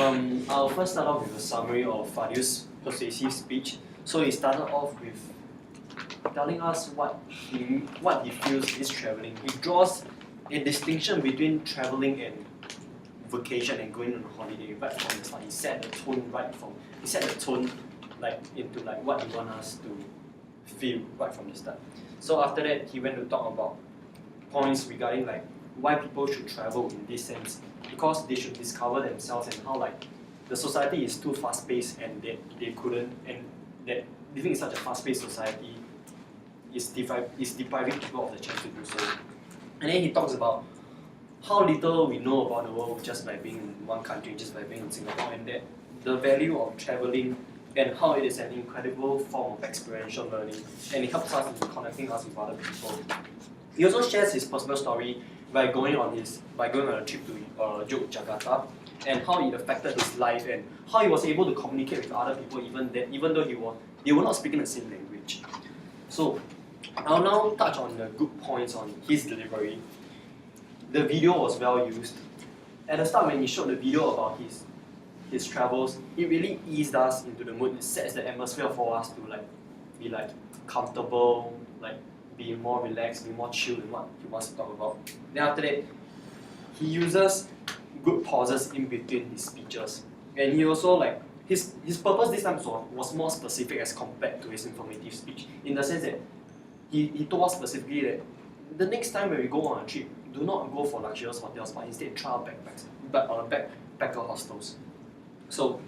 I'll first start off with a summary of Fadhil's persuasive speech. So he started off with telling us what he feels is traveling. He draws a distinction between traveling and vacation and going on a holiday right from the start. He set the tone into what he wants us to feel right from the start. So after that, he went to talk about points regarding why people should travel in this sense, because they should discover themselves, and how the society is too fast-paced and they couldn't, and that living in such a fast-paced society is depriving people of the chance to do so. And then he talks about how little we know about the world just by being in one country, just by being in Singapore, and that the value of traveling and how it is an incredible form of experiential learning, and it helps us in connecting us with other people. He also shares his personal story by going on a trip to Yogyakarta, and how it affected his life, and how he was able to communicate with other people even though they were not speaking the same language. So I'll now touch on the good points on his delivery. The video was well used. At the start, when he showed the video about his travels, it really eased us into the mood. It sets the atmosphere for us to be comfortable, be more relaxed, be more chill in what he wants to talk about. Then after that, he uses good pauses in between his speeches, and he also his purpose this time was more specific as compared to his informative speech, in the sense that he told us specifically that the next time when we go on a trip, do not go for luxurious hotels, but instead try out backpacker hostels. So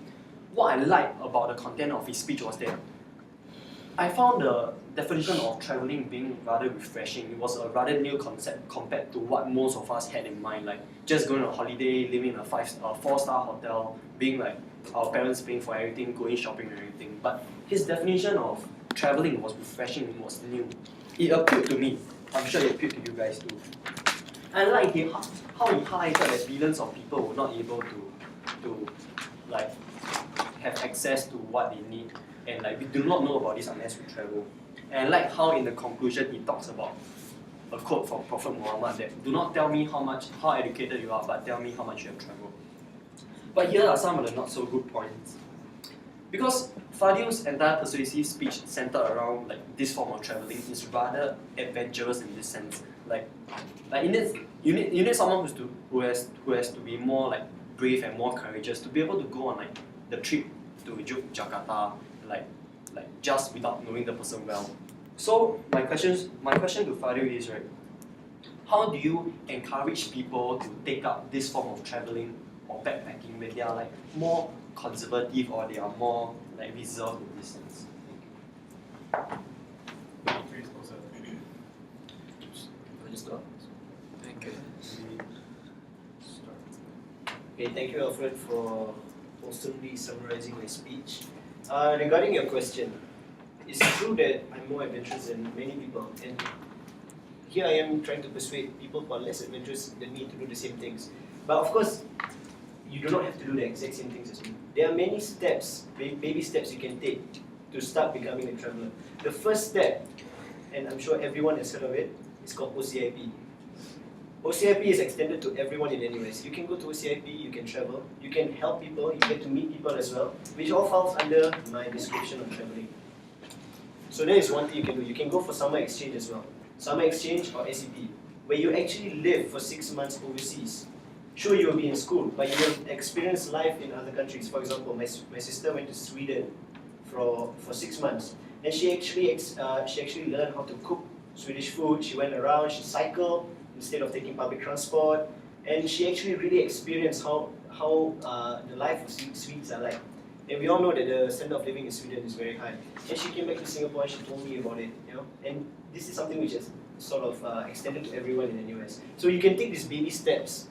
what I like about the content of his speech was that I found the definition of traveling being rather refreshing. It was a rather new concept compared to what most of us had in mind, just going on a holiday, living in a 4-star hotel, being our parents paying for everything, going shopping and everything. But his definition of traveling was refreshing, it was new. It appealed to me. I'm sure it appealed to you guys too. I like how he highlighted that billions of people were not able to have access to what they need, and we do not know about this unless we travel. And I like how in the conclusion he talks about a quote from Prophet Muhammad that do not tell me how educated you are, but tell me how much you have traveled. But here are some of the not so good points. Because Fadhil's entire persuasive speech centered around this form of traveling is rather adventurous in this sense. You need someone who has to be more brave and more courageous to be able to go on the trip to Yogyakarta just without knowing the person well. So my question to Fadhil is how do you encourage people to take up this form of traveling or backpacking when they are more conservative or they are more reserved in this sense? Thank you. Okay, thank you, Elffred, for awesomely summarizing my speech. Regarding your question, it's true that I'm more adventurous than many people, and here I am trying to persuade people who are less adventurous than me to do the same things. But of course, you do not have to do the exact same things as me. There are many steps, baby steps you can take to start becoming a traveler. The first step, and I'm sure everyone has heard of it, is called OCIP. OCIP is extended to everyone in NUS. You can go to OCIP, you can travel, you can help people, you get to meet people as well, which all falls under my description of traveling. So that is one thing you can do. You can go for summer exchange as well. Summer exchange or SEP, where you actually live for 6 months overseas. Sure, you will be in school, but you will experience life in other countries. For example, my sister went to Sweden for 6 months, and she actually learned how to cook Swedish food. She went around, she cycled instead of taking public transport, and she actually really experienced how the life of Swedes are like. And we all know that the standard of living in Sweden is very high. And she came back to Singapore and she told me about it, And this is something which is sort of extended to everyone in the US. So you can take these baby steps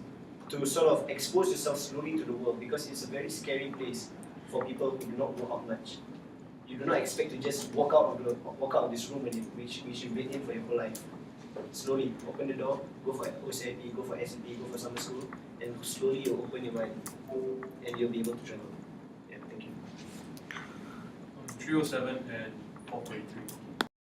to sort of expose yourself slowly to the world, because it's a very scary place for people who do not go out much. You do not expect to just walk out of this room which you've been in for your whole life. Slowly open the door, go for OCIP, go for SEP, go for summer school, and slowly you'll open your mind and you'll be able to travel. Yeah, thank you. 307 and 443.